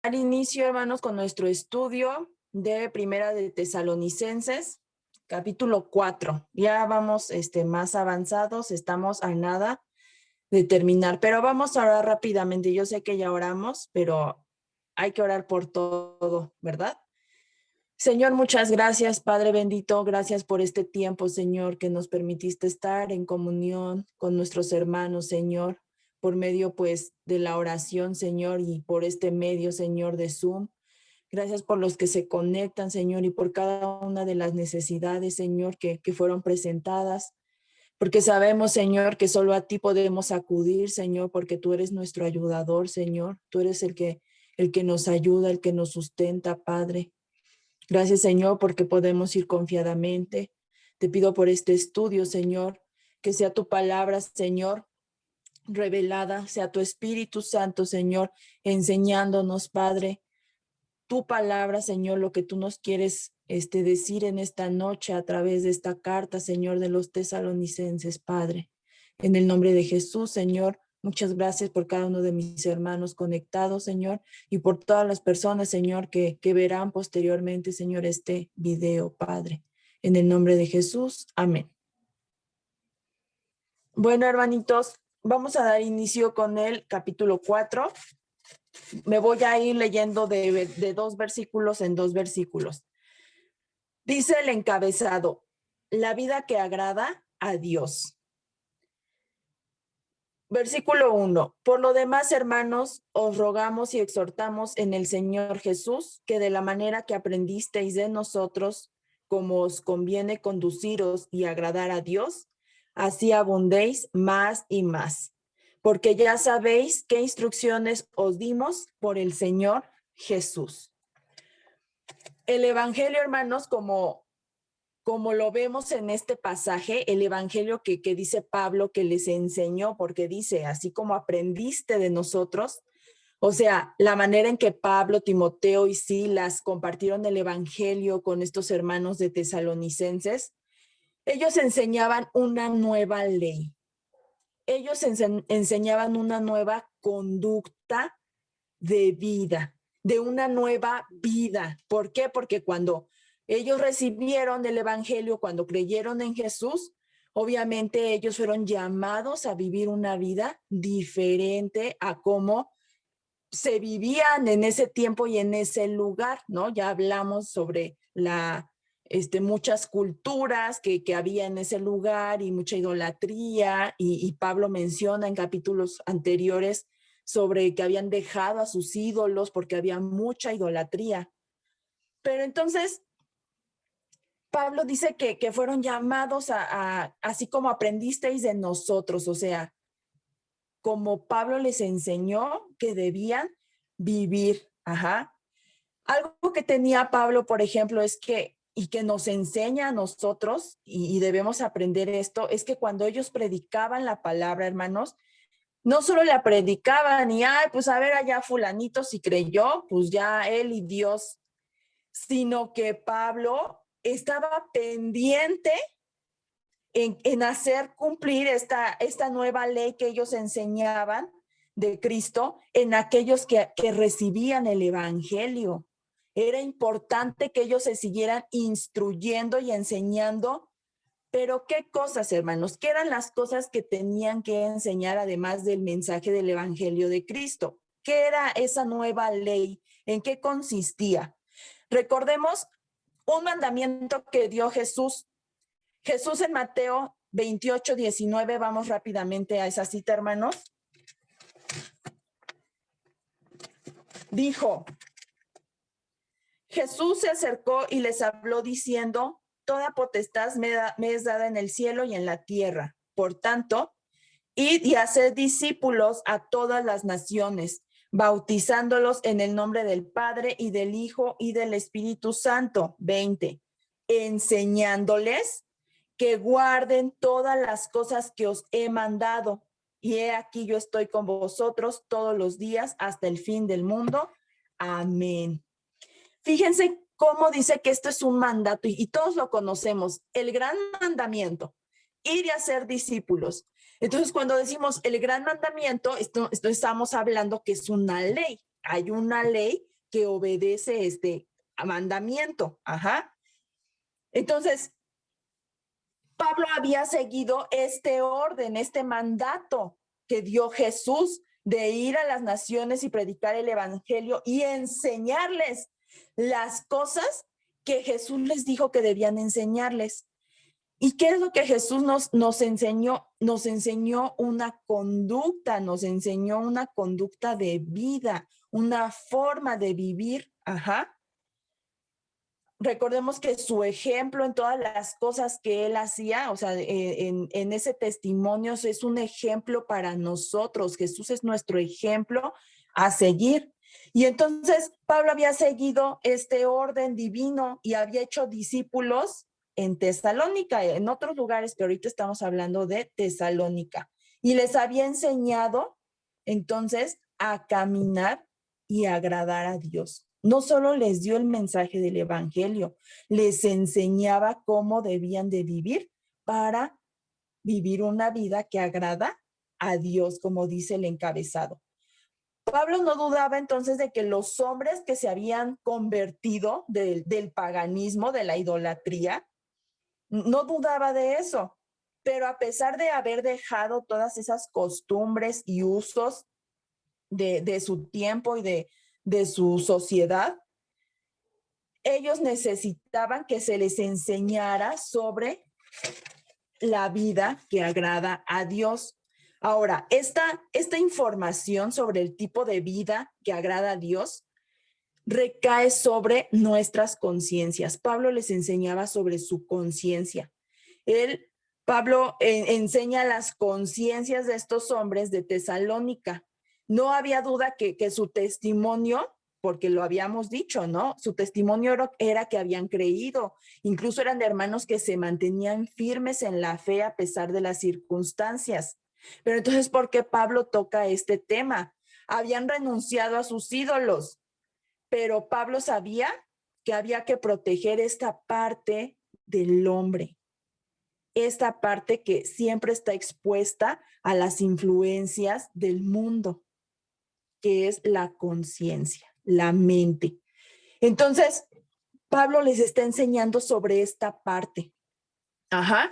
Dar inicio, hermanos, con nuestro estudio de Primera de Tesalonicenses, capítulo 4. Ya vamos más avanzados, estamos a nada de terminar, pero vamos a orar rápidamente. Yo sé que ya oramos, pero hay que orar por todo, ¿verdad? Señor, muchas gracias, Padre bendito, gracias por este tiempo, Señor, que nos permitiste estar en comunión con nuestros hermanos, Señor, por medio, pues, de la oración, Señor, y por este medio, Señor, de Zoom. Gracias por los que se conectan, Señor, y por cada una de las necesidades, Señor, que fueron presentadas, porque sabemos, Señor, que solo a ti podemos acudir, Señor, porque tú eres nuestro ayudador, Señor. Tú eres el que nos ayuda, el que nos sustenta, Padre. Gracias, Señor, porque podemos ir confiadamente. Te pido por este estudio, Señor, que sea tu palabra, Señor, revelada, sea tu Espíritu Santo, Señor, enseñándonos, Padre, tu palabra, Señor, lo que tú nos quieres decir en esta noche a través de esta carta, Señor, de los tesalonicenses, Padre. En el nombre de Jesús, Señor, muchas gracias por cada uno de mis hermanos conectados, Señor, y por todas las personas, Señor, que verán posteriormente, Señor, este video, Padre. En el nombre de Jesús, amén. Bueno, hermanitos, vamos a dar inicio con el capítulo 4. Me voy a ir leyendo de 2 versículos en 2 versículos. Dice el encabezado, la vida que agrada a Dios. Versículo 1. Por lo demás, hermanos, os rogamos y exhortamos en el Señor Jesús, que de la manera que aprendisteis de nosotros, como os conviene conduciros y agradar a Dios, así abundéis más y más. Porque ya sabéis qué instrucciones os dimos por el Señor Jesús. El Evangelio, hermanos, como lo vemos en este pasaje, el evangelio que dice Pablo que les enseñó, porque dice, así como aprendiste de nosotros, o sea, la manera en que Pablo, Timoteo y Silas compartieron el evangelio con estos hermanos de tesalonicenses, ellos enseñaban una nueva ley. Ellos enseñaban una nueva conducta de vida, de una nueva vida. ¿Por qué? Porque cuando ellos recibieron el evangelio, cuando creyeron en Jesús, obviamente ellos fueron llamados a vivir una vida diferente a cómo se vivían en ese tiempo y en ese lugar, ¿no? Ya hablamos sobre muchas culturas que había en ese lugar y mucha idolatría, y Pablo menciona en capítulos anteriores sobre que habían dejado a sus ídolos porque había mucha idolatría. Pero entonces, Pablo dice que fueron llamados así como aprendisteis de nosotros, o sea, como Pablo les enseñó que debían vivir. Ajá. Algo que tenía Pablo, por ejemplo, es que, y que nos enseña a nosotros, y debemos aprender esto, es que cuando ellos predicaban la palabra, hermanos, no solo la predicaban y, ay, pues a ver allá fulanito si creyó, pues ya él y Dios, sino que Pablo estaba pendiente en hacer cumplir esta nueva ley que ellos enseñaban de Cristo en aquellos que recibían el evangelio. Era importante que ellos se siguieran instruyendo y enseñando, pero ¿qué cosas, hermanos? ¿Qué eran las cosas que tenían que enseñar además del mensaje del evangelio de Cristo? ¿Qué era esa nueva ley? ¿En qué consistía? Recordemos un mandamiento que dio Jesús. Jesús en Mateo 28:19, vamos rápidamente a esa cita, hermanos. Dijo, Jesús se acercó y les habló diciendo, toda potestad me es dada en el cielo y en la tierra. Por tanto, id y haced discípulos a todas las naciones, bautizándolos en el nombre del Padre y del Hijo y del Espíritu Santo. 20. Enseñándoles que guarden todas las cosas que os he mandado. Y he aquí yo estoy con vosotros todos los días hasta el fin del mundo. Amén. Fíjense cómo dice que esto es un mandato y todos lo conocemos, el gran mandamiento, ir y hacer discípulos. Entonces, cuando decimos el gran mandamiento, esto estamos hablando que es una ley. Hay una ley que obedece este mandamiento. Ajá. Entonces, Pablo había seguido este orden, este mandato que dio Jesús de ir a las naciones y predicar el evangelio y enseñarles las cosas que Jesús les dijo que debían enseñarles. ¿Y qué es lo que Jesús nos enseñó? Nos enseñó una conducta, nos enseñó una conducta de vida, una forma de vivir. Ajá. Recordemos que su ejemplo en todas las cosas que él hacía, o sea, en ese testimonio es un ejemplo para nosotros. Jesús es nuestro ejemplo a seguir. Y entonces Pablo había seguido este orden divino y había hecho discípulos en Tesalónica, en otros lugares, pero ahorita estamos hablando de Tesalónica. Y les había enseñado entonces a caminar y agradar a Dios. No solo les dio el mensaje del evangelio, les enseñaba cómo debían de vivir para vivir una vida que agrada a Dios, como dice el encabezado. Pablo no dudaba entonces de que los hombres que se habían convertido del paganismo, de la idolatría, no dudaba de eso, pero a pesar de haber dejado todas esas costumbres y usos de su tiempo y de su sociedad, ellos necesitaban que se les enseñara sobre la vida que agrada a Dios. Ahora, esta información sobre el tipo de vida que agrada a Dios recae sobre nuestras conciencias. Pablo les enseñaba sobre su conciencia. Pablo enseña las conciencias de estos hombres de Tesalónica. No había duda que su testimonio, porque lo habíamos dicho, ¿no? Su testimonio era que habían creído. Incluso eran hermanos que se mantenían firmes en la fe a pesar de las circunstancias. Pero entonces, ¿por qué Pablo toca este tema? Habían renunciado a sus ídolos, pero Pablo sabía que había que proteger esta parte del hombre, esta parte que siempre está expuesta a las influencias del mundo, que es la conciencia, la mente. Entonces, Pablo les está enseñando sobre esta parte. Ajá.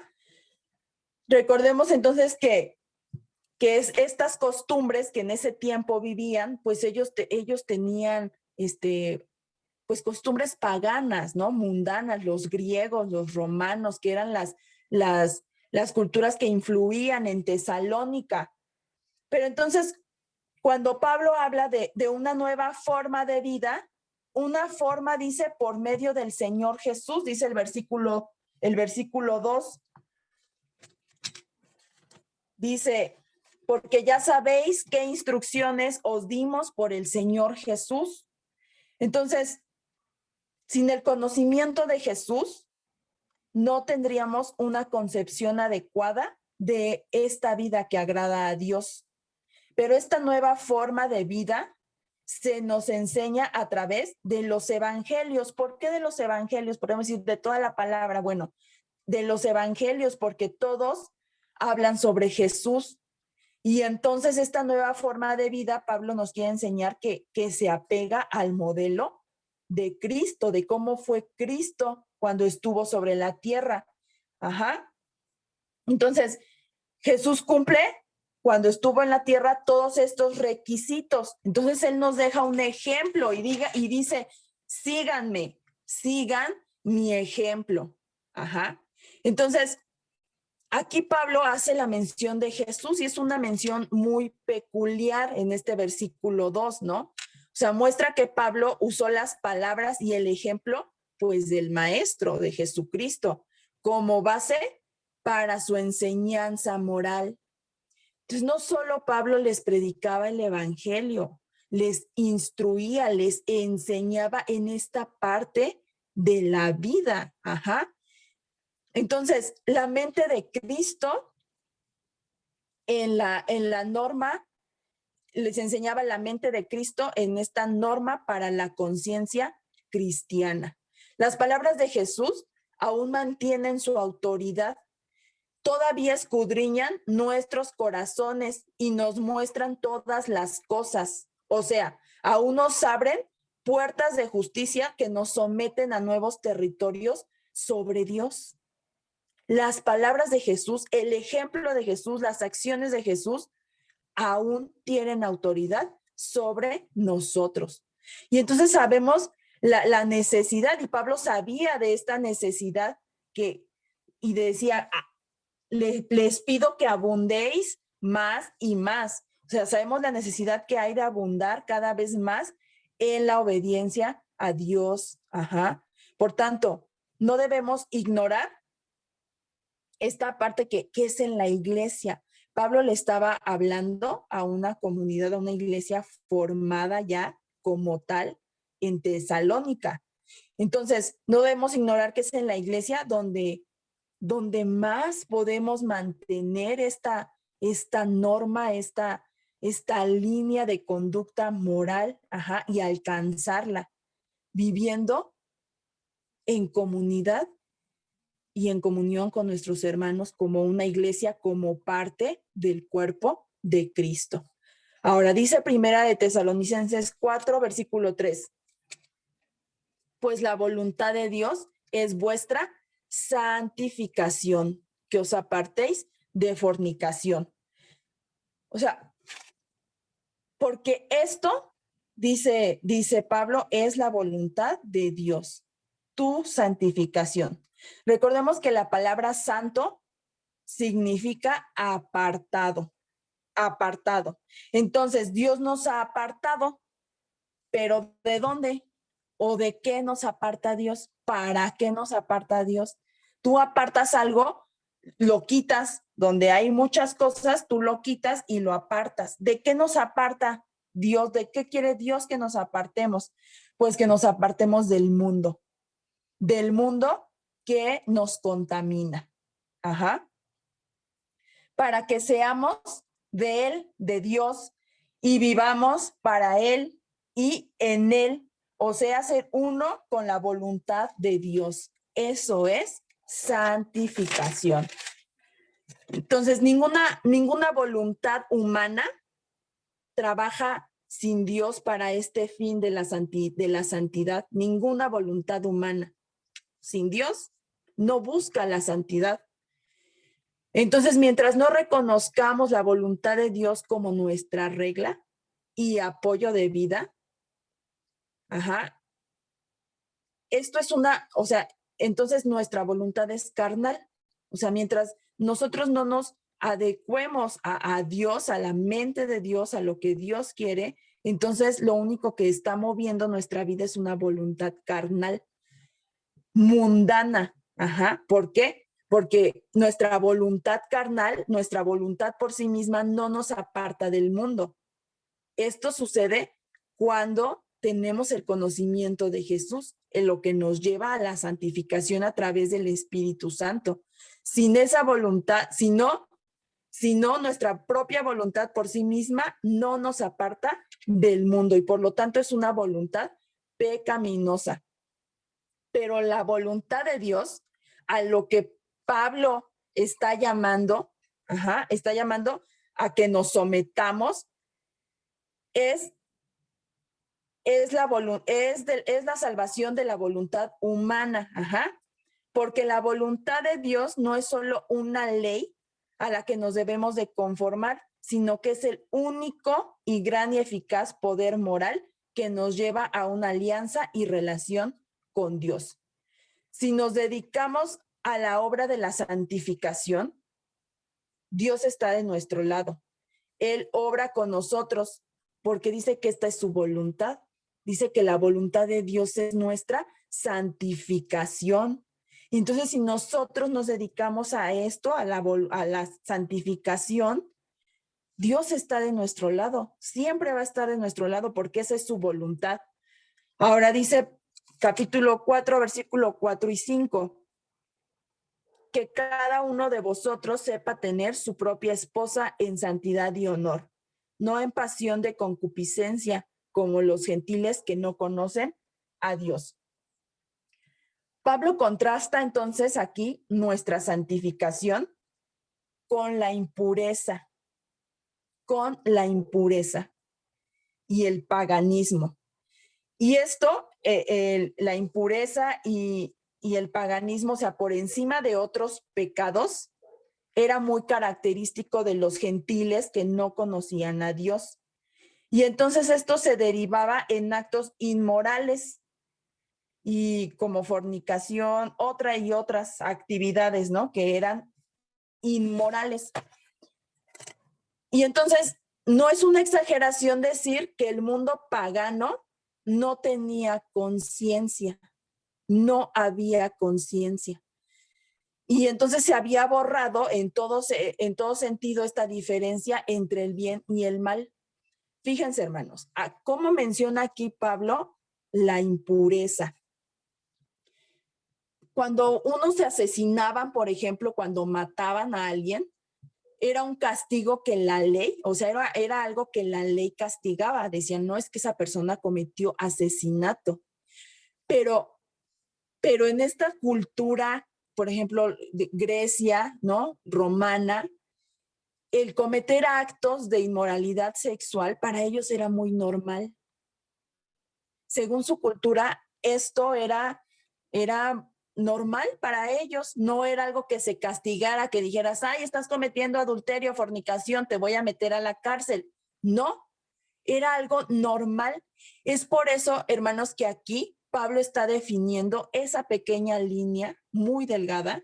Recordemos entonces que es estas costumbres que en ese tiempo vivían, pues ellos tenían pues costumbres paganas, ¿no? Mundanas, los griegos, los romanos, que eran las culturas que influían en Tesalónica. Pero entonces, cuando Pablo habla de una nueva forma de vida, una forma, dice, por medio del Señor Jesús, dice el versículo 2, dice, porque ya sabéis qué instrucciones os dimos por el Señor Jesús. Entonces, sin el conocimiento de Jesús, no tendríamos una concepción adecuada de esta vida que agrada a Dios. Pero esta nueva forma de vida se nos enseña a través de los evangelios. ¿Por qué de los evangelios? Podemos decir de toda la palabra. Bueno, de los evangelios, porque todos hablan sobre Jesús. Y entonces esta nueva forma de vida, Pablo nos quiere enseñar que se apega al modelo de Cristo, de cómo fue Cristo cuando estuvo sobre la tierra. Ajá. Entonces, Jesús cumple cuando estuvo en la tierra todos estos requisitos. Entonces, Él nos deja un ejemplo y dice, síganme, sigan mi ejemplo. Ajá. Entonces, aquí Pablo hace la mención de Jesús y es una mención muy peculiar en este versículo 2, ¿no? O sea, muestra que Pablo usó las palabras y el ejemplo, pues, del maestro, de Jesucristo, como base para su enseñanza moral. Entonces, no solo Pablo les predicaba el evangelio, les instruía, les enseñaba en esta parte de la vida. Ajá. Entonces, la mente de Cristo en la norma, les enseñaba la mente de Cristo en esta norma para la conciencia cristiana. Las palabras de Jesús aún mantienen su autoridad, todavía escudriñan nuestros corazones y nos muestran todas las cosas. O sea, aún nos abren puertas de justicia que nos someten a nuevos territorios sobre Dios. Las palabras de Jesús, el ejemplo de Jesús, las acciones de Jesús aún tienen autoridad sobre nosotros. Y entonces sabemos la necesidad, y Pablo sabía de esta necesidad y decía, les pido que abundéis más y más. O sea, sabemos la necesidad que hay de abundar cada vez más en la obediencia a Dios. Ajá. Por tanto, no debemos ignorar esta parte que es en la iglesia. Pablo le estaba hablando a una comunidad, a una iglesia formada ya como tal en Tesalónica. Entonces, no debemos ignorar que es en la iglesia donde más podemos mantener esta norma, esta línea de conducta moral, y alcanzarla, viviendo en comunidad y en comunión con nuestros hermanos como una iglesia, como parte del cuerpo de Cristo. Ahora dice Primera de Tesalonicenses 4, versículo 3. Pues la voluntad de Dios es vuestra santificación, que os apartéis de fornicación. O sea, porque esto, dice Pablo, es la voluntad de Dios, tu santificación. Recordemos que la palabra santo significa apartado. Entonces, Dios nos ha apartado, pero ¿de dónde? ¿O de qué nos aparta Dios? ¿Para qué nos aparta Dios? Tú apartas algo, lo quitas, donde hay muchas cosas, tú lo quitas y lo apartas. ¿De qué nos aparta Dios? ¿De qué quiere Dios que nos apartemos? Pues que nos apartemos del mundo que nos contamina. Para que seamos de Él, de Dios, y vivamos para Él y en Él, o sea, ser uno con la voluntad de Dios. Eso es santificación. Entonces, ninguna voluntad humana trabaja sin Dios para este fin de la santidad. Ninguna voluntad humana sin Dios no busca la santidad. Entonces, mientras no reconozcamos la voluntad de Dios como nuestra regla y apoyo de vida, esto es entonces nuestra voluntad es carnal. O sea, mientras nosotros no nos adecuemos a Dios, a la mente de Dios, a lo que Dios quiere, entonces lo único que está moviendo nuestra vida es una voluntad carnal, mundana. ¿Por qué? Porque nuestra voluntad carnal, nuestra voluntad por sí misma no nos aparta del mundo. Esto sucede cuando tenemos el conocimiento de Jesús, en lo que nos lleva a la santificación a través del Espíritu Santo. Sin esa voluntad, si no, nuestra propia voluntad por sí misma no nos aparta del mundo y por lo tanto es una voluntad pecaminosa. Pero la voluntad de Dios, a lo que Pablo está llamando a que nos sometamos, es la salvación de la voluntad humana, porque la voluntad de Dios no es solo una ley a la que nos debemos de conformar, sino que es el único y gran y eficaz poder moral que nos lleva a una alianza y relación con Dios. Si nos dedicamos a la obra de la santificación, Dios está de nuestro lado. Él obra con nosotros porque dice que esta es su voluntad. Dice que la voluntad de Dios es nuestra santificación. Entonces, si nosotros nos dedicamos a esto, a la santificación, Dios está de nuestro lado. Siempre va a estar de nuestro lado porque esa es su voluntad. Ahora dice capítulo 4, versículo 4 y 5. Que cada uno de vosotros sepa tener su propia esposa en santidad y honor, no en pasión de concupiscencia, como los gentiles que no conocen a Dios. Pablo contrasta entonces aquí nuestra santificación con la impureza y el paganismo. Y esto, la impureza y el paganismo, o sea, por encima de otros pecados, era muy característico de los gentiles que no conocían a Dios. Y entonces esto se derivaba en actos inmorales y como fornicación, otra y otras actividades, ¿no? Que eran inmorales. Y entonces no es una exageración decir que el mundo pagano no tenía conciencia, no había conciencia. Y entonces se había borrado en todo sentido esta diferencia entre el bien y el mal. Fíjense, hermanos, ¿cómo menciona aquí Pablo la impureza? Cuando uno se asesinaban, por ejemplo, cuando mataban a alguien, era un castigo que la ley, o sea, era algo que la ley castigaba. Decían, no es que esa persona cometió asesinato. Pero, pero en esta cultura, por ejemplo, de Grecia, ¿no? Romana, el cometer actos de inmoralidad sexual para ellos era muy normal. Según su cultura, esto era normal para ellos, no era algo que se castigara, que dijeras, ay, estás cometiendo adulterio, fornicación, te voy a meter a la cárcel. No, era algo normal. Es por eso, hermanos, que aquí Pablo está definiendo esa pequeña línea muy delgada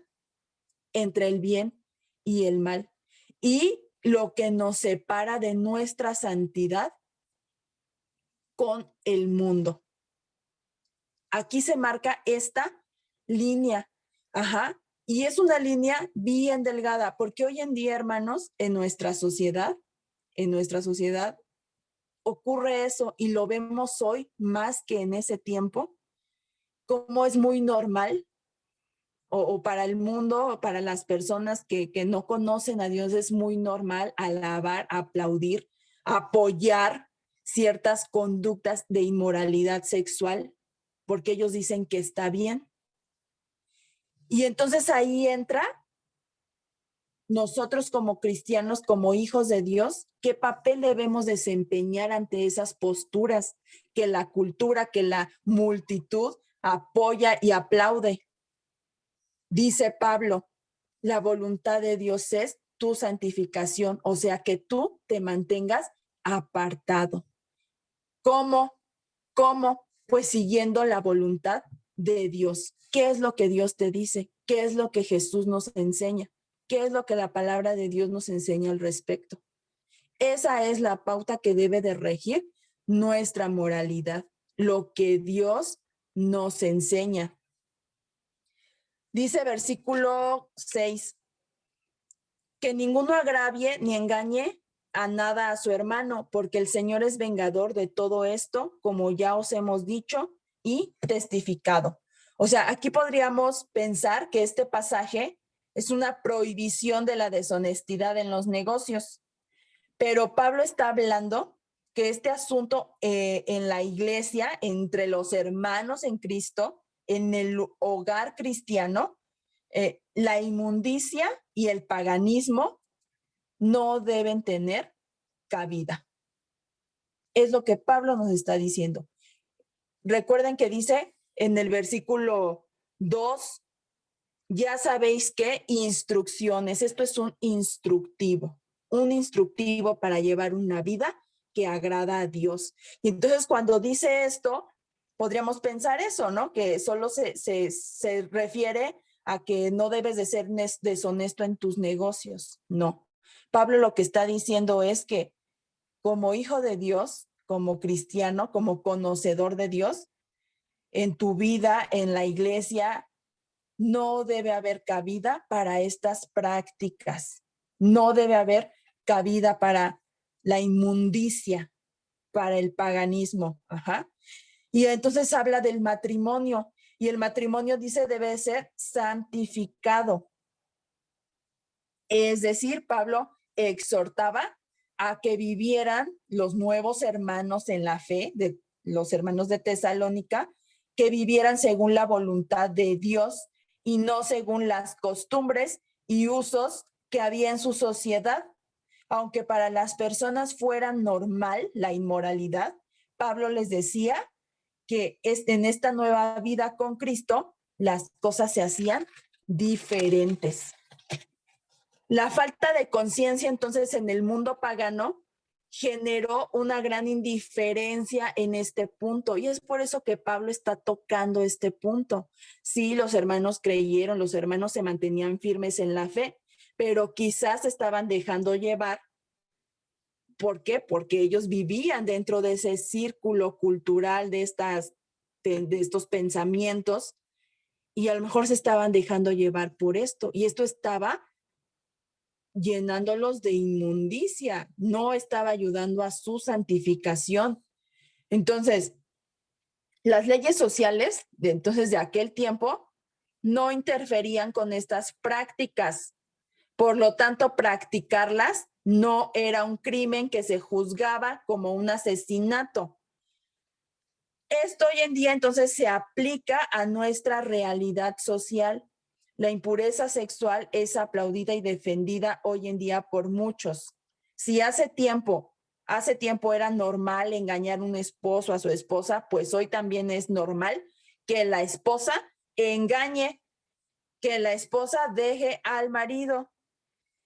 entre el bien y el mal y lo que nos separa de nuestra santidad con el mundo. Aquí se marca esta línea, ajá, y es una línea bien delgada, porque hoy en día, hermanos, en nuestra sociedad ocurre eso y lo vemos hoy más que en ese tiempo, como es muy normal o para el mundo, para las personas que no conocen a Dios, es muy normal alabar, aplaudir, apoyar ciertas conductas de inmoralidad sexual, porque ellos dicen que está bien. Y entonces ahí entra nosotros como cristianos, como hijos de Dios, qué papel debemos desempeñar ante esas posturas que la cultura, que la multitud apoya y aplaude. Dice Pablo, la voluntad de Dios es tu santificación, o sea, que tú te mantengas apartado. ¿Cómo? ¿Cómo? Pues siguiendo la voluntad de Dios. ¿Qué es lo que Dios te dice? ¿Qué es lo que Jesús nos enseña? ¿Qué es lo que la palabra de Dios nos enseña al respecto? Esa es la pauta que debe de regir nuestra moralidad, lo que Dios nos enseña. Dice versículo 6, que ninguno agravie ni engañe a nada a su hermano, porque el Señor es vengador de todo esto, como ya os hemos dicho y testificado. O sea, aquí podríamos pensar que este pasaje es una prohibición de la deshonestidad en los negocios, pero Pablo está hablando que este asunto en la iglesia, entre los hermanos en Cristo, en el hogar cristiano, la inmundicia y el paganismo no deben tener cabida. Es lo que Pablo nos está diciendo. Recuerden que dice en el versículo 2, ya sabéis qué instrucciones, esto es un instructivo para llevar una vida que agrada a Dios. Y entonces cuando dice esto, podríamos pensar eso, ¿no? Que solo se refiere a que no debes de ser deshonesto en tus negocios. No. Pablo lo que está diciendo es que como hijo de Dios, como cristiano, como conocedor de Dios, en tu vida, en la iglesia, no debe haber cabida para estas prácticas. No debe haber cabida para la inmundicia, para el paganismo. Ajá. Y entonces habla del matrimonio. Y el matrimonio dice debe ser santificado. Es decir, Pablo exhortaba a que vivieran los nuevos hermanos en la fe, de los hermanos de Tesalónica, que vivieran según la voluntad de Dios y no según las costumbres y usos que había en su sociedad. Aunque para las personas fuera normal la inmoralidad, Pablo les decía que en esta nueva vida con Cristo, las cosas se hacían diferentes. La falta de conciencia entonces en el mundo pagano generó una gran indiferencia en este punto y es por eso que Pablo está tocando este punto. Sí, los hermanos creyeron, los hermanos se mantenían firmes en la fe, pero quizás estaban dejando llevar. ¿Por qué? Porque ellos vivían dentro de ese círculo cultural de estos pensamientos y a lo mejor se estaban dejando llevar por esto y esto estaba llenándolos de inmundicia, no estaba ayudando a su santificación. Entonces, las leyes sociales de aquel tiempo no interferían con estas prácticas. Por lo tanto, practicarlas no era un crimen que se juzgaba como un asesinato. Esto hoy en día entonces se aplica a nuestra realidad social. La impureza sexual es aplaudida y defendida hoy en día por muchos. Si hace tiempo era normal engañar a un esposo a su esposa, pues hoy también es normal que la esposa engañe, que la esposa deje al marido.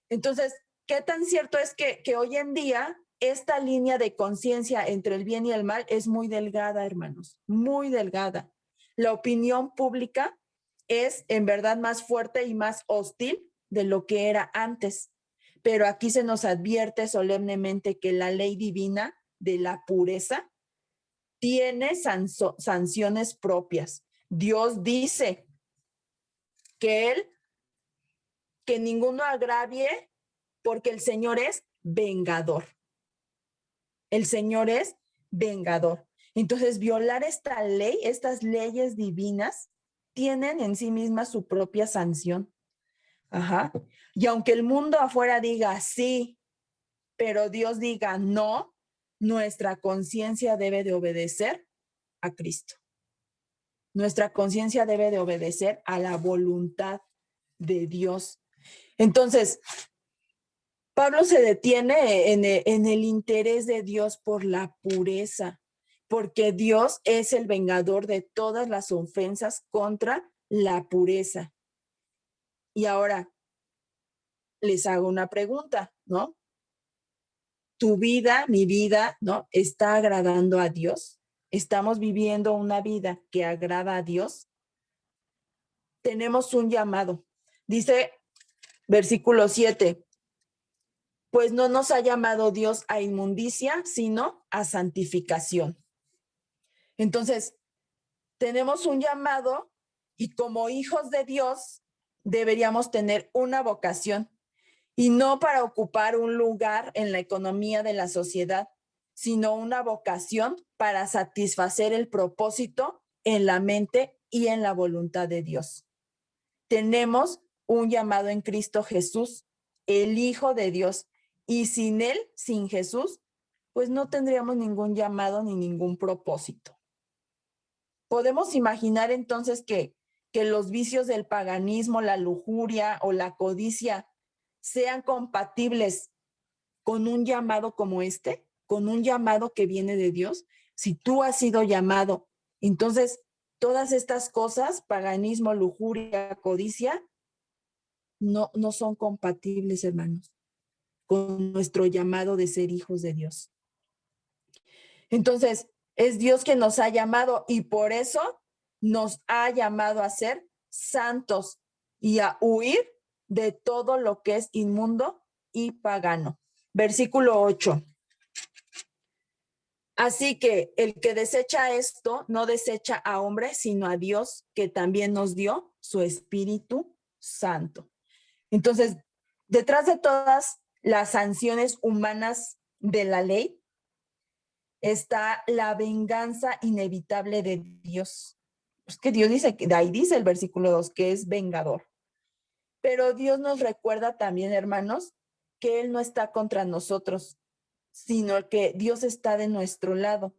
Entonces, ¿qué tan cierto es que hoy en día esta línea de conciencia entre el bien y el mal es muy delgada, hermanos? Muy delgada. La opinión pública es en verdad más fuerte y más hostil de lo que era antes. Pero aquí se nos advierte solemnemente que la ley divina de la pureza tiene sanciones propias. Dios dice que ninguno agravie porque el Señor es vengador. El Señor es vengador. Entonces, violar esta ley, estas leyes divinas, tienen en sí mismas su propia sanción. Ajá. Y aunque el mundo afuera diga sí, pero Dios diga no, nuestra conciencia debe de obedecer a Cristo. Nuestra conciencia debe de obedecer a la voluntad de Dios. Entonces, Pablo se detiene en el interés de Dios por la pureza, porque Dios es el vengador de todas las ofensas contra la pureza. Y ahora les hago una pregunta, ¿no? ¿Tu vida, mi vida, ¿no? ¿Está agradando a Dios? ¿Estamos viviendo una vida que agrada a Dios? Tenemos un llamado. Dice versículo 7. Pues no nos ha llamado Dios a inmundicia, sino a santificación. Entonces, tenemos un llamado y como hijos de Dios deberíamos tener una vocación y no para ocupar un lugar en la economía de la sociedad, sino una vocación para satisfacer el propósito en la mente y en la voluntad de Dios. Tenemos un llamado en Cristo Jesús, el Hijo de Dios, y sin Él, sin Jesús, pues no tendríamos ningún llamado ni ningún propósito. Podemos imaginar entonces que los vicios del paganismo, la lujuria o la codicia sean compatibles con un llamado como este, con un llamado que viene de Dios. Si tú has sido llamado, entonces todas estas cosas, paganismo, lujuria, codicia, no son compatibles, hermanos, con nuestro llamado de ser hijos de Dios. Entonces, es Dios quien nos ha llamado y por eso nos ha llamado a ser santos y a huir de todo lo que es inmundo y pagano. Versículo 8. Así que el que desecha esto no desecha a hombre, sino a Dios, que también nos dio su Espíritu Santo. Entonces, detrás de todas las sanciones humanas de la ley está la venganza inevitable de Dios. Es que Dios dice, de ahí dice el versículo 2, que es vengador. Pero Dios nos recuerda también, hermanos, que Él no está contra nosotros, sino que Dios está de nuestro lado.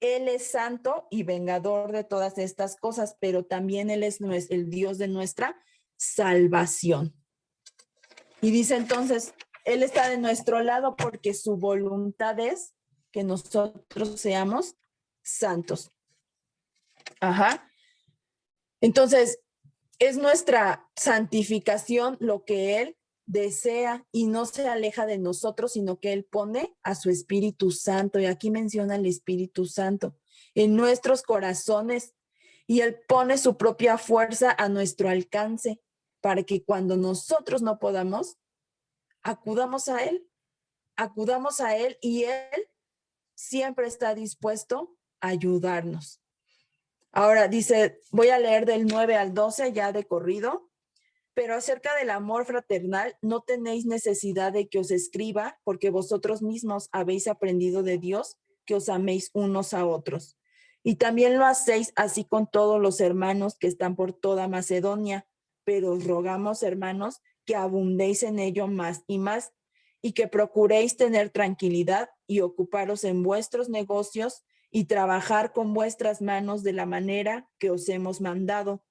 Él es santo y vengador de todas estas cosas, pero también Él es el Dios de nuestra salvación. Y dice entonces, Él está de nuestro lado porque su voluntad es que nosotros seamos santos. Ajá. Entonces, es nuestra santificación lo que Él desea y no se aleja de nosotros, sino que Él pone a su Espíritu Santo. Y aquí menciona el Espíritu Santo en nuestros corazones. Y Él pone su propia fuerza a nuestro alcance para que cuando nosotros no podamos, acudamos a Él y Él siempre está dispuesto a ayudarnos. Ahora dice, voy a leer del 9 al 12 ya de corrido, pero acerca del amor fraternal no tenéis necesidad de que os escriba, porque vosotros mismos habéis aprendido de Dios que os améis unos a otros. Y también lo hacéis así con todos los hermanos que están por toda Macedonia, pero os rogamos, hermanos, que abundéis en ello más y más, y que procuréis tener tranquilidad y ocuparos en vuestros negocios y trabajar con vuestras manos de la manera que os hemos mandado,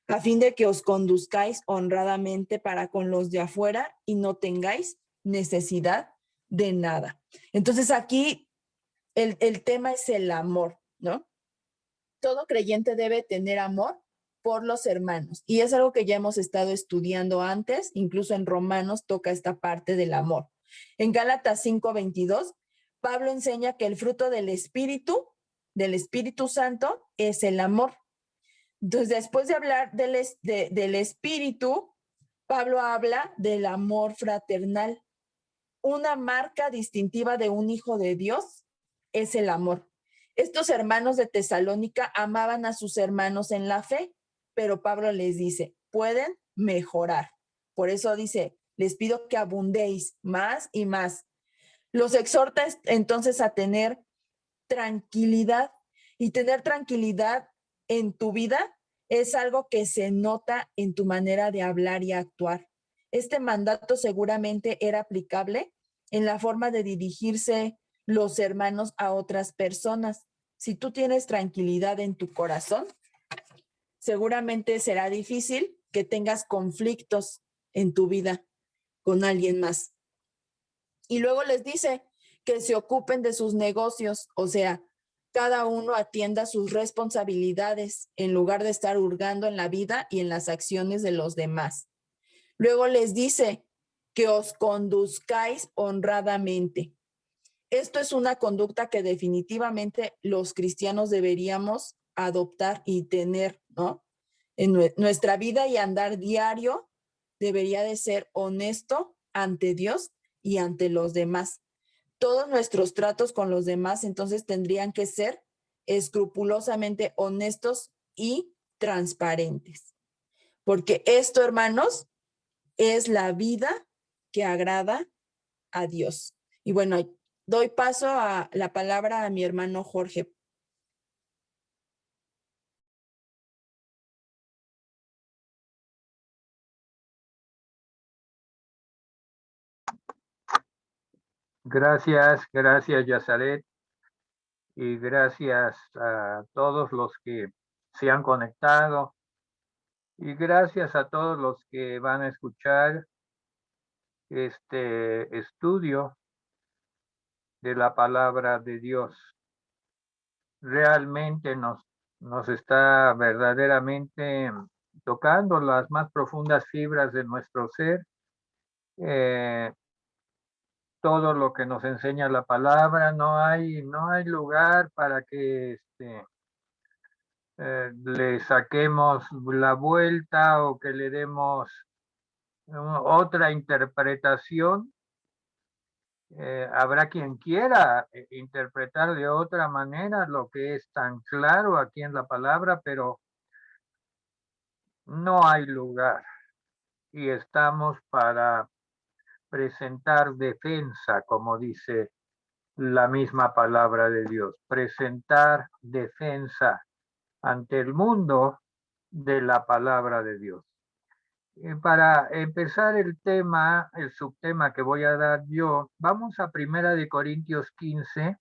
a fin de que os conduzcáis honradamente para con los de afuera y no tengáis necesidad de nada. Entonces aquí el tema es el amor, ¿no? Todo creyente debe tener amor por los hermanos y es algo que ya hemos estado estudiando antes, incluso en Romanos toca esta parte del amor. En Gálatas 5:22, Pablo enseña que el fruto del Espíritu Santo, es el amor. Entonces, después de hablar del Espíritu, Pablo habla del amor fraternal. Una marca distintiva de un hijo de Dios es el amor. Estos hermanos de Tesalónica amaban a sus hermanos en la fe, pero Pablo les dice, pueden mejorar. Por eso dice, les pido que abundéis más y más. Los exhorta entonces a tener tranquilidad, y tener tranquilidad en tu vida es algo que se nota en tu manera de hablar y actuar. Este mandato seguramente era aplicable en la forma de dirigirse los hermanos a otras personas. Si tú tienes tranquilidad en tu corazón, seguramente será difícil que tengas conflictos en tu vida con alguien más. Y luego les dice que se ocupen de sus negocios, o sea, cada uno atienda sus responsabilidades en lugar de estar hurgando en la vida y en las acciones de los demás. Luego les dice que os conduzcáis honradamente. Esto es una conducta que definitivamente los cristianos deberíamos adoptar y tener, ¿no? En nuestra vida y andar diario debería de ser honesto ante Dios y ante los demás. Todos nuestros tratos con los demás entonces tendrían que ser escrupulosamente honestos y transparentes. Porque esto, hermanos, es la vida que agrada a Dios. Y bueno, doy paso a la palabra a mi hermano Jorge. Gracias, gracias Yazaret, y gracias a todos los que se han conectado, y gracias a todos los que van a escuchar este estudio de la palabra de Dios. Realmente nos está verdaderamente tocando las más profundas fibras de nuestro ser. Todo lo que nos enseña la palabra, no hay lugar para que le saquemos la vuelta o que le demos otra interpretación. Habrá quien quiera interpretar de otra manera lo que es tan claro aquí en la palabra, pero no hay lugar. Y estamos para presentar defensa, como dice la misma palabra de Dios, presentar defensa ante el mundo de la palabra de Dios. Para empezar el tema, el subtema que voy a dar yo, vamos a 1 Corintios 15,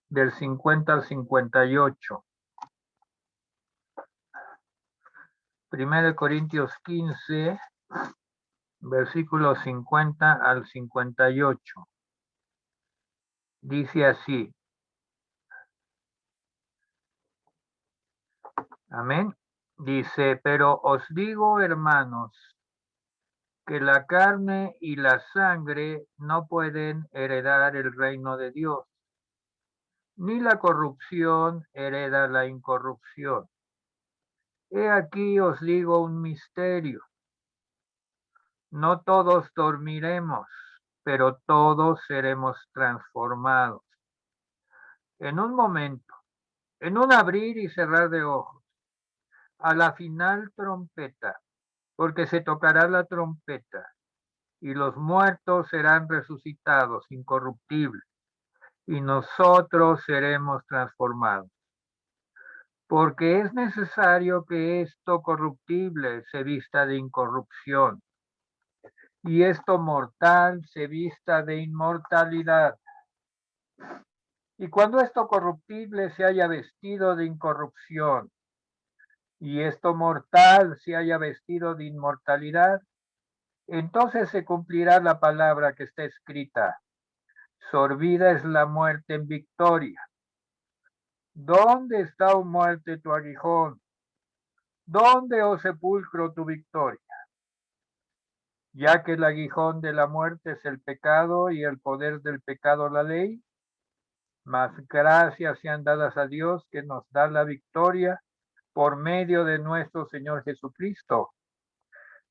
del 50 al 58. 1 Corintios 15, versículos 50 al 58. Dice así: Amén. Dice, pero os digo, hermanos, que la carne y la sangre no pueden heredar el reino de Dios, ni la corrupción hereda la incorrupción. He aquí os digo un misterio. No todos dormiremos, pero todos seremos transformados. En un momento, en un abrir y cerrar de ojos, a la final trompeta, porque se tocará la trompeta, y los muertos serán resucitados incorruptibles, y nosotros seremos transformados. Porque es necesario que esto corruptible se vista de incorrupción, y esto mortal se vista de inmortalidad. Y cuando esto corruptible se haya vestido de incorrupción, y esto mortal se haya vestido de inmortalidad, entonces se cumplirá la palabra que está escrita: sorbida es la muerte en victoria. ¿Dónde está, oh muerte, tu aguijón? ¿Dónde, oh sepulcro, tu victoria? Ya que el aguijón de la muerte es el pecado y el poder del pecado la ley, mas gracias sean dadas a Dios que nos da la victoria por medio de nuestro Señor Jesucristo.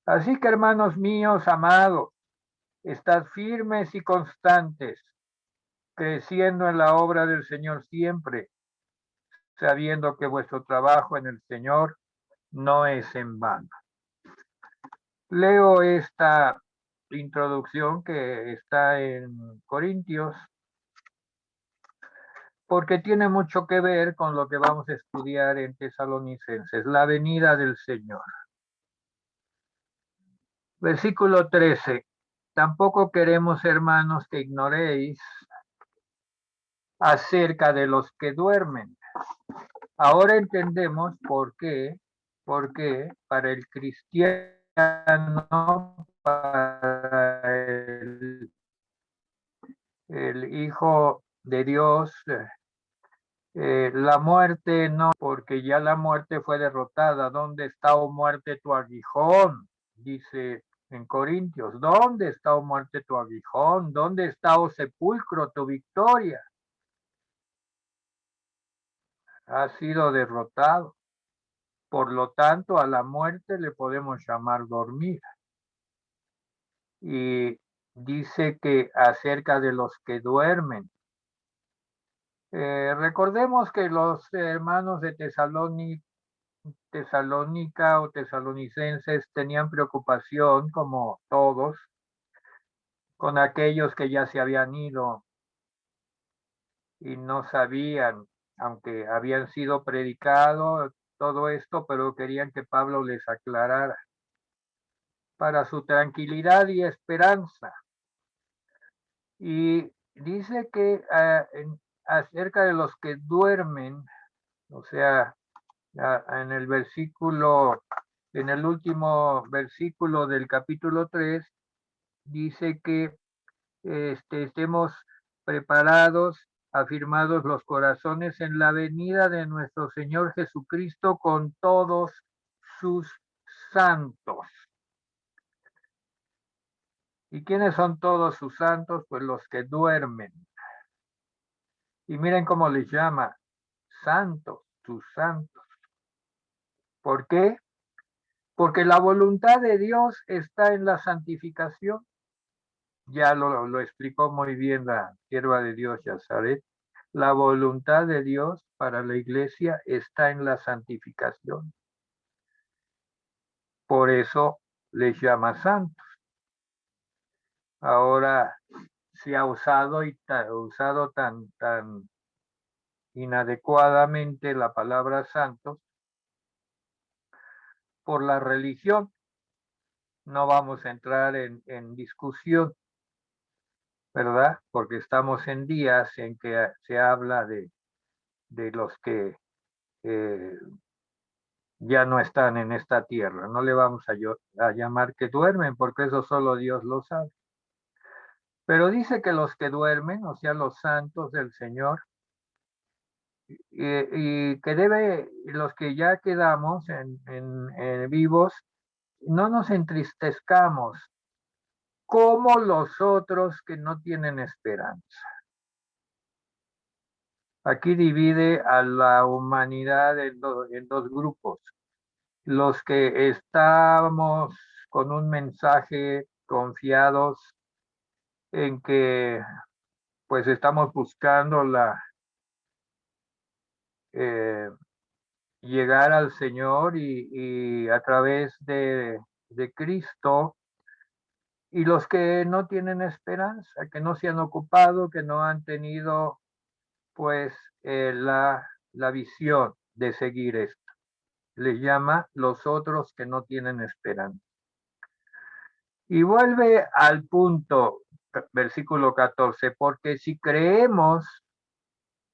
Así que, hermanos míos amados, estad firmes y constantes, creciendo en la obra del Señor siempre, sabiendo que vuestro trabajo en el Señor no es en vano. Leo esta introducción que está en Corintios, porque tiene mucho que ver con lo que vamos a estudiar en Tesalonicenses, la venida del Señor. Versículo 13. Tampoco queremos, hermanos, que ignoréis acerca de los que duermen. Ahora entendemos por qué para el cristiano, para el Hijo de Dios, la muerte no, porque ya la muerte fue derrotada. ¿Dónde está, oh muerte, tu aguijón? Dice en Corintios, ¿dónde está, oh muerte, tu aguijón? ¿Dónde está, oh sepulcro, tu victoria? Ha sido derrotado. Por lo tanto, a la muerte le podemos llamar dormir. Y dice que acerca de los que duermen. Recordemos que los hermanos de Tesalónica o tesalonicenses tenían preocupación, como todos, con aquellos que ya se habían ido y no sabían, aunque habían sido predicados todo esto, pero querían que Pablo les aclarara para su tranquilidad y esperanza. Y dice que acerca de los que duermen, o sea, en el versículo, en el último versículo del capítulo 3, dice que estemos preparados, afirmados los corazones en la venida de nuestro Señor Jesucristo con todos sus santos. ¿Y quiénes son todos sus santos? Pues los que duermen. Y miren cómo les llama: santos, sus santos. ¿Por qué? Porque la voluntad de Dios está en la santificación. Ya lo explicó muy bien la sierva de Dios, Yazaret. La voluntad de Dios para la iglesia está en la santificación. Por eso les llama santos. Ahora se ha usado tan inadecuadamente la palabra santos por la religión. No vamos a entrar en discusión, ¿verdad? Porque estamos en días en que se habla de los que ya no están en esta tierra. No le vamos a llamar que duermen, porque eso solo Dios lo sabe. Pero dice que los que duermen, o sea, los santos del Señor, y que los que ya quedamos vivos, no nos entristezcamos como los otros que no tienen esperanza. Aquí divide a la humanidad en dos grupos. Los que estamos con un mensaje confiados en que pues estamos buscando eh, llegar al Señor y a través de Cristo, y los que no tienen esperanza, que no se han ocupado, que no han tenido pues la visión de seguir esto. Les llama los otros que no tienen esperanza. Y vuelve al punto, versículo 14, porque si creemos,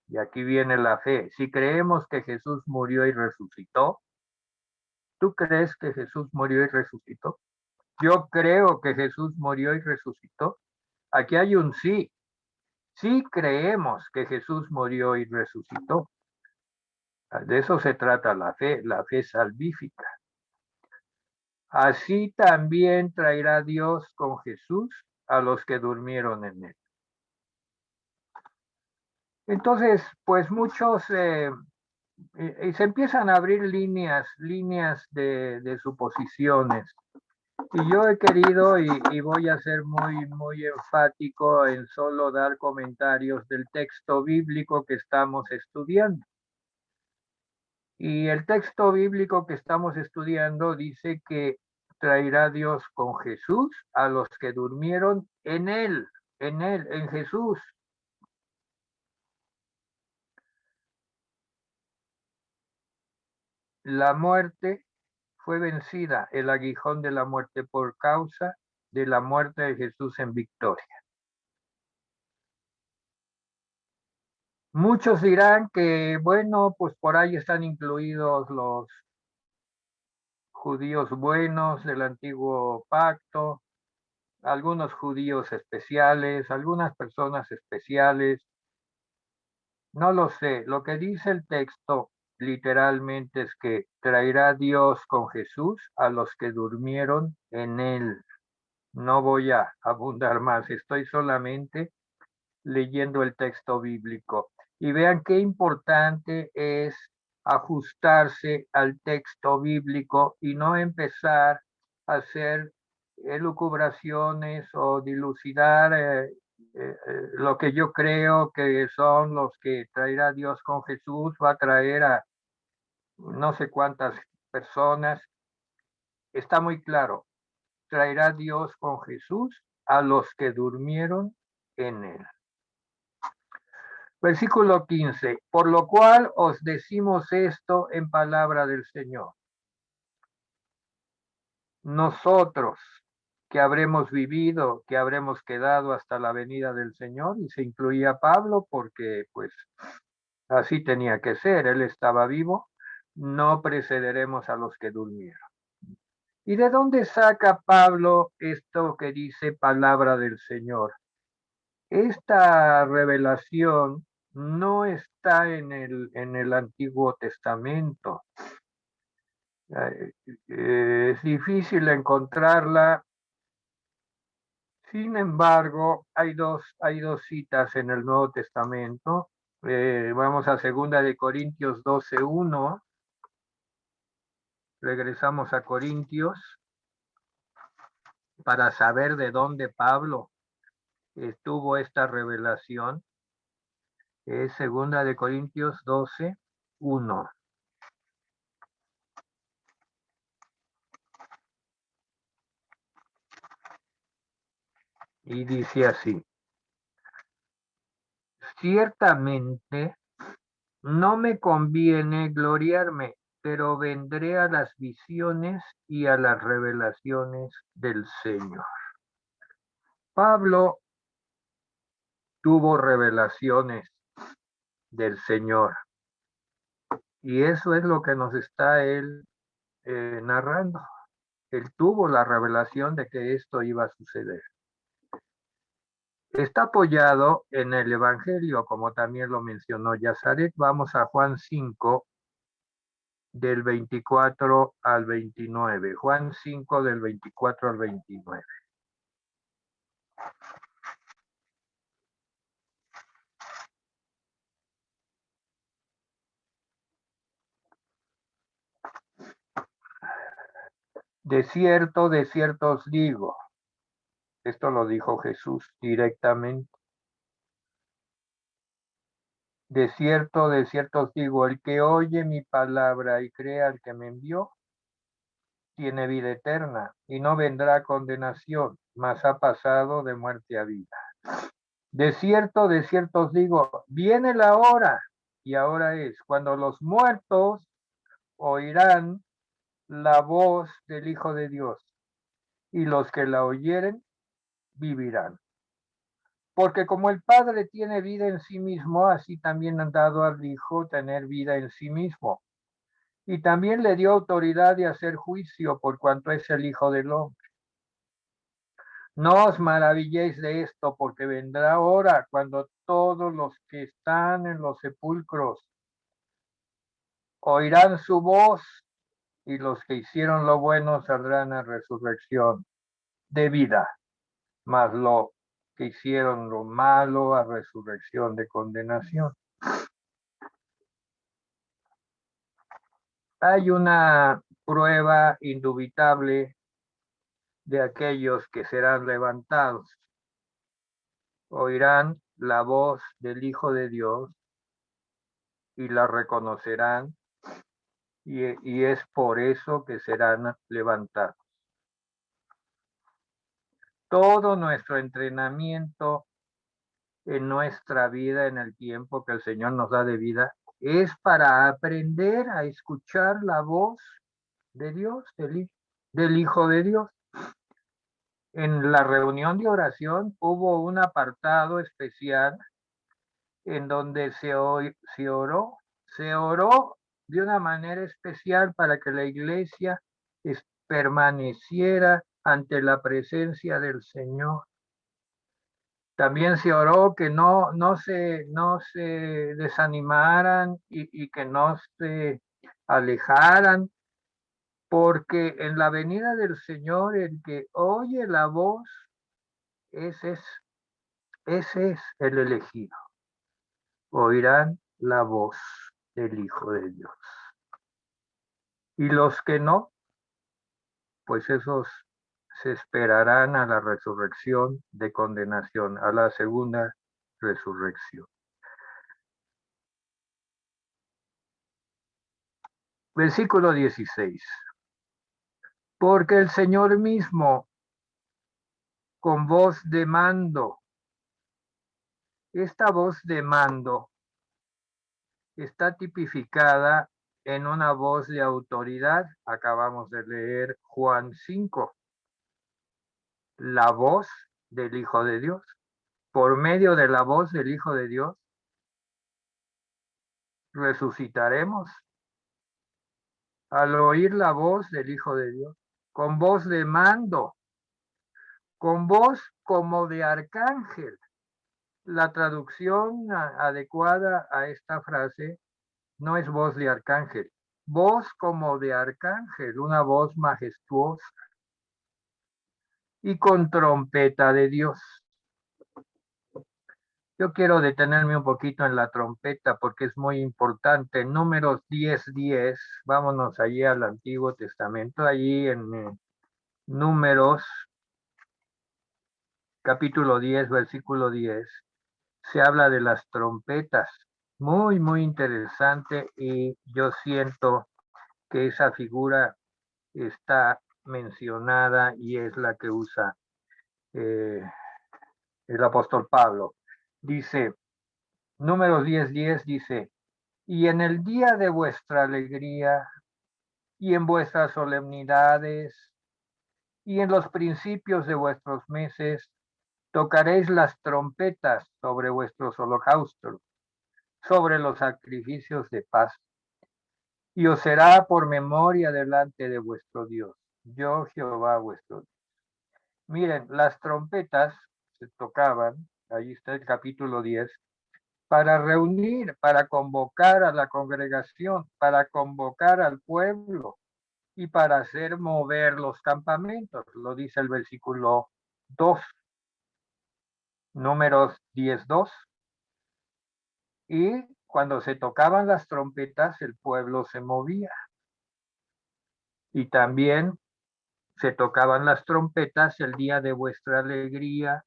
y aquí viene la fe, si creemos que Jesús murió y resucitó, ¿tú crees que Jesús murió y resucitó? Yo creo que Jesús murió y resucitó. Aquí hay un sí. Sí creemos que Jesús murió y resucitó. De eso se trata la fe salvífica. Así también traerá Dios con Jesús a los que durmieron en él. Entonces, pues muchos y se empiezan a abrir líneas de suposiciones. Y yo he querido y voy a ser muy enfático en solo dar comentarios del texto bíblico que estamos estudiando. Y el texto bíblico que estamos estudiando dice que traerá Dios con Jesús a los que durmieron en él, en Jesús. La muerte fue vencida, el aguijón de la muerte por causa de la muerte de Jesús en victoria. Muchos dirán que, bueno, pues por ahí están incluidos los judíos buenos del antiguo pacto, algunos judíos especiales, algunas personas especiales. No lo sé. Lo que dice el texto literalmente es que traerá Dios con Jesús a los que durmieron en él. No voy a abundar más, estoy solamente leyendo el texto bíblico. Y vean qué importante es ajustarse al texto bíblico y no empezar a hacer elucubraciones o dilucidar lo que yo creo que son los que traerá Dios con Jesús, va a traer a no sé cuántas personas. Está muy claro, traerá Dios con Jesús a los que durmieron en él. Versículo 15, por lo cual os decimos esto en palabra del Señor. Nosotros que habremos vivido, que habremos quedado hasta la venida del Señor, y se incluía Pablo porque pues así tenía que ser, él estaba vivo, no precederemos a los que durmieron. ¿Y de dónde saca Pablo esto que dice palabra del Señor? Esta revelación no está en el Antiguo Testamento. Es difícil encontrarla. Sin embargo, hay dos citas en el Nuevo Testamento. Vamos a 2 Corintios 12:1. Regresamos a Corintios para saber de dónde Pablo tuvo esta revelación. Es 2 Corintios 12:1. Y dice así: ciertamente no me conviene gloriarme, pero vendré a las visiones y a las revelaciones del Señor. Pablo tuvo revelaciones del Señor, y eso es lo que nos está él narrando. Él tuvo la revelación de que esto iba a suceder. Está apoyado en el Evangelio, como también lo mencionó Yazaret. Vamos a Juan 5, del 24 al 29. Juan 5, del 24 al 29. De cierto os digo, esto lo dijo Jesús directamente. De cierto os digo, el que oye mi palabra y crea al que me envió, tiene vida eterna y no vendrá condenación, mas ha pasado de muerte a vida. De cierto os digo, viene la hora, y ahora es, cuando los muertos oirán la voz del Hijo de Dios, y los que la oyeren vivirán. Porque como el Padre tiene vida en sí mismo, así también han dado al Hijo tener vida en sí mismo. Y también le dio autoridad de hacer juicio por cuanto es el Hijo del Hombre. No os maravilléis de esto, porque vendrá hora cuando todos los que están en los sepulcros oirán su voz, y los que hicieron lo bueno saldrán a resurrección de vida, mas lo que hicieron lo malo a resurrección de condenación. Hay una prueba indubitable de aquellos que serán levantados. Oirán la voz del Hijo de Dios y la reconocerán, y es por eso que serán levantados. Todo nuestro entrenamiento en nuestra vida, en el tiempo que el Señor nos da de vida, es para aprender a escuchar la voz de Dios, del Hijo de Dios. En la reunión de oración hubo un apartado especial en donde se oró de una manera especial para que la iglesia permaneciera ante la presencia del Señor. También se oró que no se desanimaran y que no se alejaran, porque en la venida del Señor el que oye la voz, ese es el elegido. Oirán la voz del Hijo de Dios. Y los que no, pues esos se esperarán a la resurrección de condenación, a la segunda resurrección. Versículo 16. Porque el Señor mismo, con voz de mando, esta voz de mando está tipificada en una voz de autoridad. Acabamos de leer Juan 5, la voz del Hijo de Dios. Por medio de la voz del Hijo de Dios, resucitaremos al oír la voz del Hijo de Dios, con voz de mando, con voz como de arcángel. La traducción adecuada a esta frase no es voz de arcángel, voz como de arcángel, una voz majestuosa, y con trompeta de Dios. Yo quiero detenerme un poquito en la trompeta porque es muy importante. Números 10:10, vámonos allí al Antiguo Testamento, allí en Números, capítulo 10, versículo 10, se habla de las trompetas. Muy, muy interesante, y yo siento que esa figura está mencionada y es la que usa el apóstol Pablo. Dice, Números 10:10 dice, y en el día de vuestra alegría y en vuestras solemnidades y en los principios de vuestros meses, tocaréis las trompetas sobre vuestros holocaustos, sobre los sacrificios de paz, y os será por memoria delante de vuestro Dios. Yo, Jehová, vuestro Dios. Miren, las trompetas se tocaban ahí está el capítulo 10, para reunir, para convocar a la congregación, para convocar al pueblo y para hacer mover los campamentos, lo dice el versículo 2, Números 10:2. Y cuando se tocaban las trompetas, el pueblo se movía. Y también se tocaban las trompetas el día de vuestra alegría,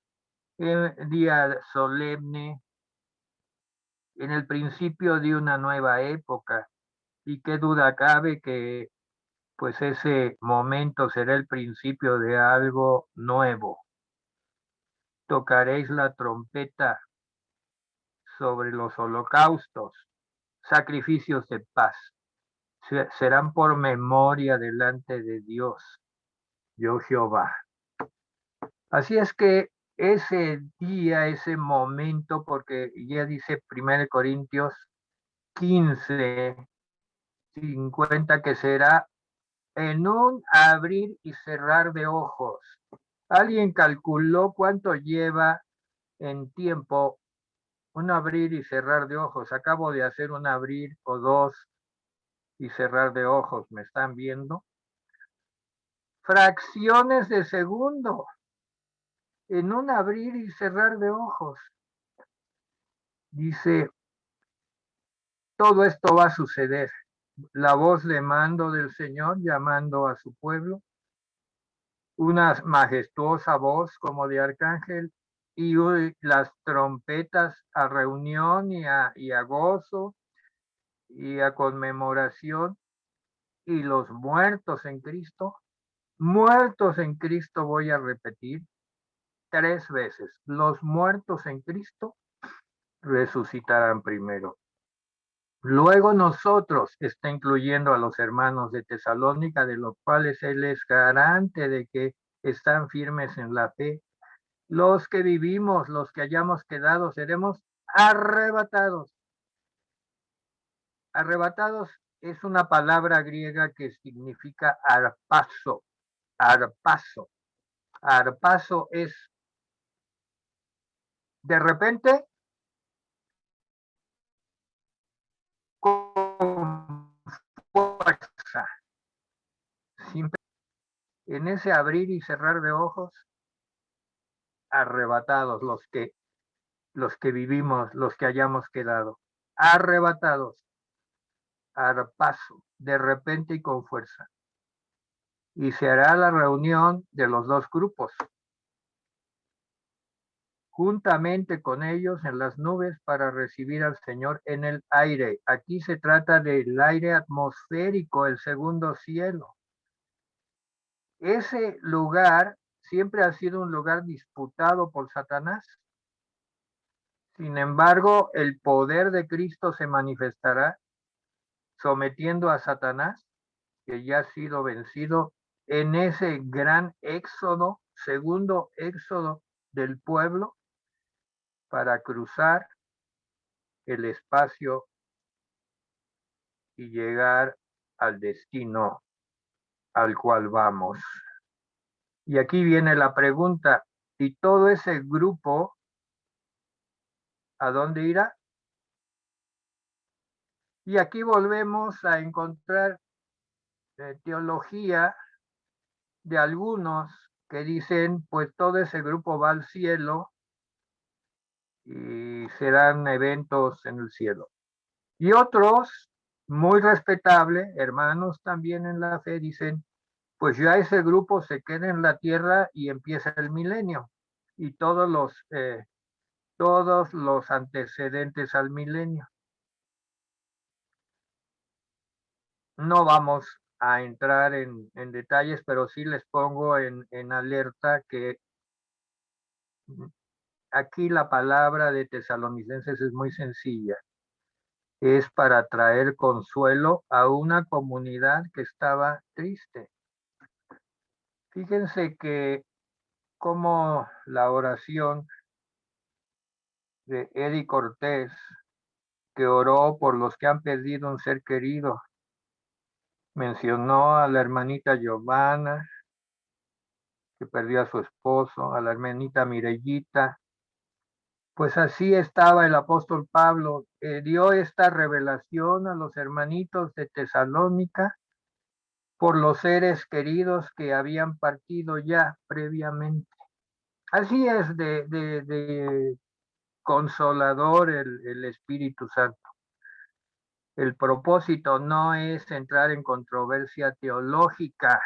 el día solemne, en el principio de una nueva época. Y qué duda cabe que pues ese momento será el principio de algo nuevo. Tocaréis la trompeta sobre los holocaustos, sacrificios de paz. Serán por memoria delante de Dios, yo Jehová. Así es que ese día, ese momento, porque ya dice 1 Corintios 15:50, que será en un abrir y cerrar de ojos. ¿Alguien calculó cuánto lleva en tiempo un abrir y cerrar de ojos? Acabo de hacer un abrir o dos y cerrar de ojos, ¿me están viendo? Fracciones de segundo, en un abrir y cerrar de ojos. Dice, todo esto va a suceder. La voz de mando del Señor llamando a su pueblo, una majestuosa voz como de arcángel, y las trompetas a reunión y a gozo y a conmemoración, y los muertos en Cristo, voy a repetir 3 veces, los muertos en Cristo resucitarán primero. Luego nosotros, está incluyendo a los hermanos de Tesalónica, de los cuales él es garante de que están firmes en la fe. Los que vivimos, los que hayamos quedado, seremos arrebatados. Arrebatados es una palabra griega que significa arpazo. Arpazo. Arpazo es de repente con fuerza. En ese abrir y cerrar de ojos, arrebatados los que vivimos, los que hayamos quedado, arrebatados, arpazo, de repente y con fuerza. Y se hará la reunión de los dos grupos, juntamente con ellos en las nubes para recibir al Señor en el aire. Aquí se trata del aire atmosférico, el segundo cielo. Ese lugar siempre ha sido un lugar disputado por Satanás. Sin embargo, el poder de Cristo se manifestará sometiendo a Satanás, que ya ha sido vencido en ese gran éxodo, segundo éxodo del pueblo, para cruzar el espacio y llegar al destino al cual vamos. Y aquí viene la pregunta, ¿y todo ese grupo a dónde irá? Y aquí volvemos a encontrar teología de algunos que dicen, pues todo ese grupo va al cielo y serán eventos en el cielo. Y otros, muy respetables, hermanos también en la fe, dicen, pues ya ese grupo se queda en la tierra y empieza el milenio y todos los antecedentes al milenio. No vamos a entrar en detalles, pero sí les pongo en alerta que aquí la palabra de Tesalonicenses es muy sencilla. Es para traer consuelo a una comunidad que estaba triste. Fíjense que como la oración de Eddie Cortés, que oró por los que han perdido un ser querido, mencionó a la hermanita Giovanna, que perdió a su esposo, a la hermanita Mirellita, Pues así estaba el apóstol Pablo, dio esta revelación a los hermanitos de Tesalónica por los seres queridos que habían partido ya previamente. Así es de consolador el Espíritu Santo. El propósito no es entrar en controversia teológica.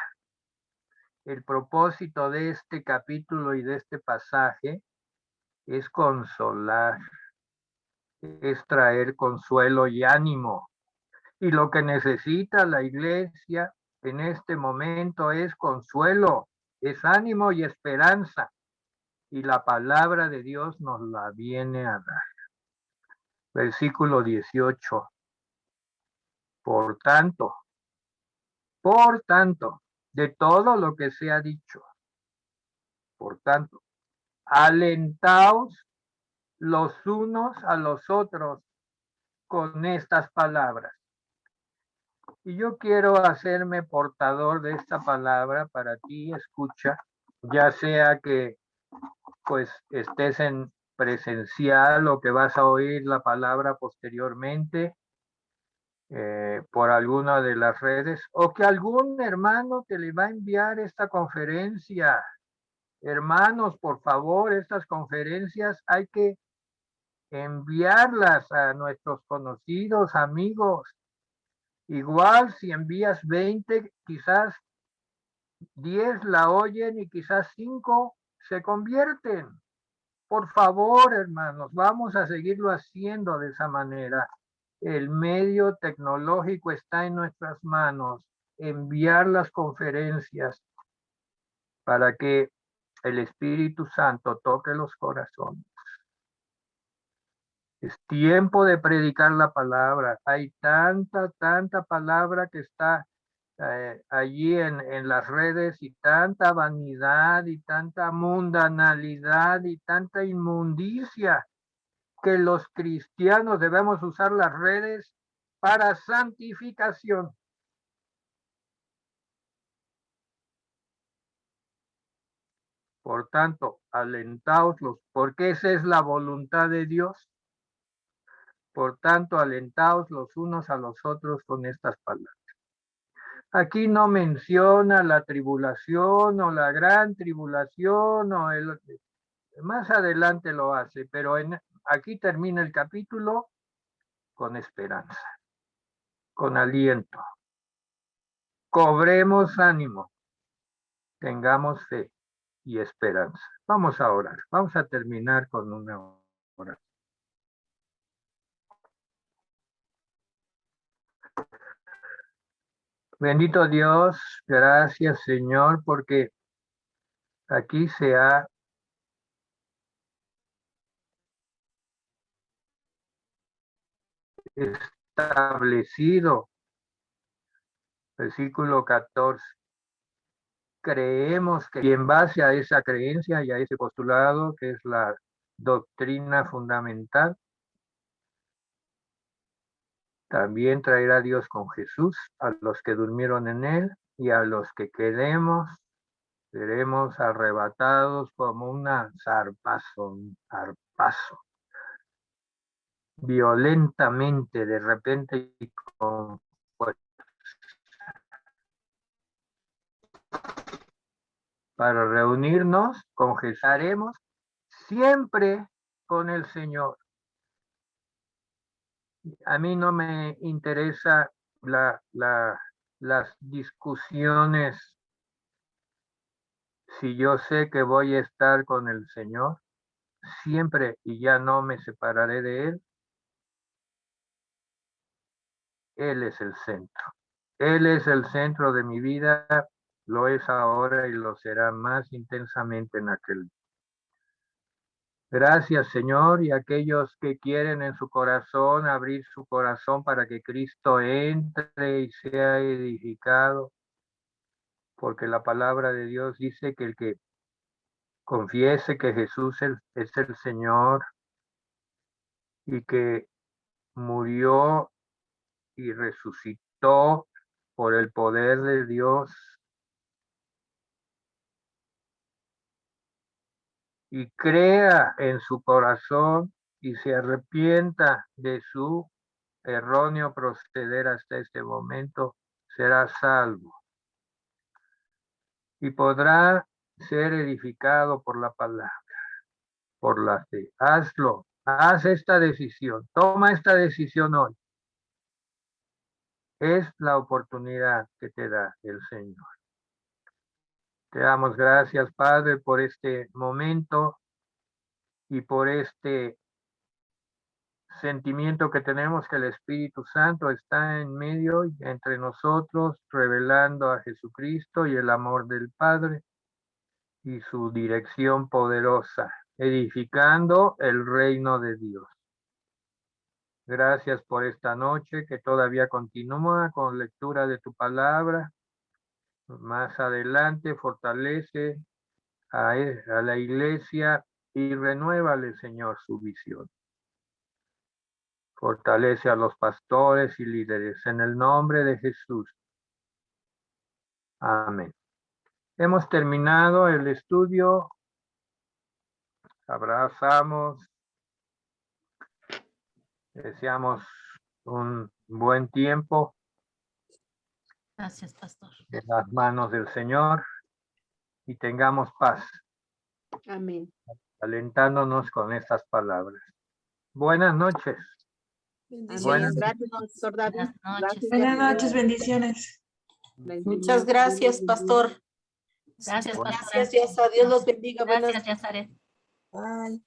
El propósito de este capítulo y de este pasaje es consolar, es traer consuelo y ánimo. Y lo que necesita la iglesia en este momento es consuelo, es ánimo y esperanza. Y la palabra de Dios nos la viene a dar. Versículo 18. Por tanto, de todo lo que se ha dicho, por tanto, alentaos los unos a los otros con estas palabras. Y yo quiero hacerme portador de esta palabra para ti, escucha, ya sea que pues estés en presencial o que vas a oír la palabra posteriormente por alguna de las redes, o que algún hermano te le va a enviar esta conferencia. Hermanos, por favor, estas conferencias hay que enviarlas a nuestros conocidos, amigos. Igual si envías 20, quizás 10 la oyen y quizás 5 se convierten. Por favor, hermanos, vamos a seguirlo haciendo de esa manera. El medio tecnológico está en nuestras manos. Enviar las conferencias para que el Espíritu Santo toque los corazones. Es tiempo de predicar la palabra. Hay tanta palabra que está allí en las redes y tanta vanidad y tanta mundanalidad y tanta inmundicia que los cristianos debemos usar las redes para santificación. Por tanto, alentaoslos, porque esa es la voluntad de Dios. Por tanto, alentaos los unos a los otros con estas palabras. Aquí no menciona la tribulación o la gran tribulación o más adelante lo hace, pero aquí termina el capítulo con esperanza, con aliento. Cobremos ánimo, tengamos fe y esperanza. Vamos a orar, vamos a terminar con una oración. Bendito Dios, gracias Señor, porque aquí se ha establecido, versículo 14. Creemos que y en base a esa creencia y a ese postulado, que es la doctrina fundamental, también traerá Dios con Jesús a los que durmieron en él y a los que quedemos, seremos arrebatados como una zarpazo, violentamente, de repente y con fuerza, para reunirnos, confesaremos siempre con el Señor. A mí no me interesa las discusiones. Si yo sé que voy a estar con el Señor siempre y ya no me separaré de Él, Él es el centro. Él es el centro de mi vida, lo es ahora y lo será más intensamente en aquel día. Gracias, Señor, y aquellos que quieren en su corazón abrir su corazón para que Cristo entre y sea edificado, porque la palabra de Dios dice que el que confiese que Jesús es el Señor y que murió y resucitó por el poder de Dios, y crea en su corazón y se arrepienta de su erróneo proceder hasta este momento, será salvo y podrá ser edificado por la palabra, por la fe. Hazlo, haz esta decisión, toma esta decisión hoy. Es la oportunidad que te da el Señor. Te damos gracias, Padre, por este momento y por este sentimiento que tenemos que el Espíritu Santo está en medio y entre nosotros, revelando a Jesucristo y el amor del Padre y su dirección poderosa, edificando el reino de Dios. Gracias por esta noche que todavía continúa con lectura de tu palabra. Más adelante fortalece a la iglesia y renuévale, Señor, su visión. Fortalece a los pastores y líderes en el nombre de Jesús. Amén. Hemos terminado el estudio. Abrazamos. Deseamos un buen tiempo. Gracias, pastor. En las manos del Señor y tengamos paz. Amén. Alentándonos con estas palabras. Buenas noches. Amén. Gracias, pastor David. Buenas noches. Gracias, Buenas pastor. noches, bendiciones. Muchas gracias, pastor. Gracias, pastor. Gracias, a Dios los bendiga. Gracias, Yazaret. Bye.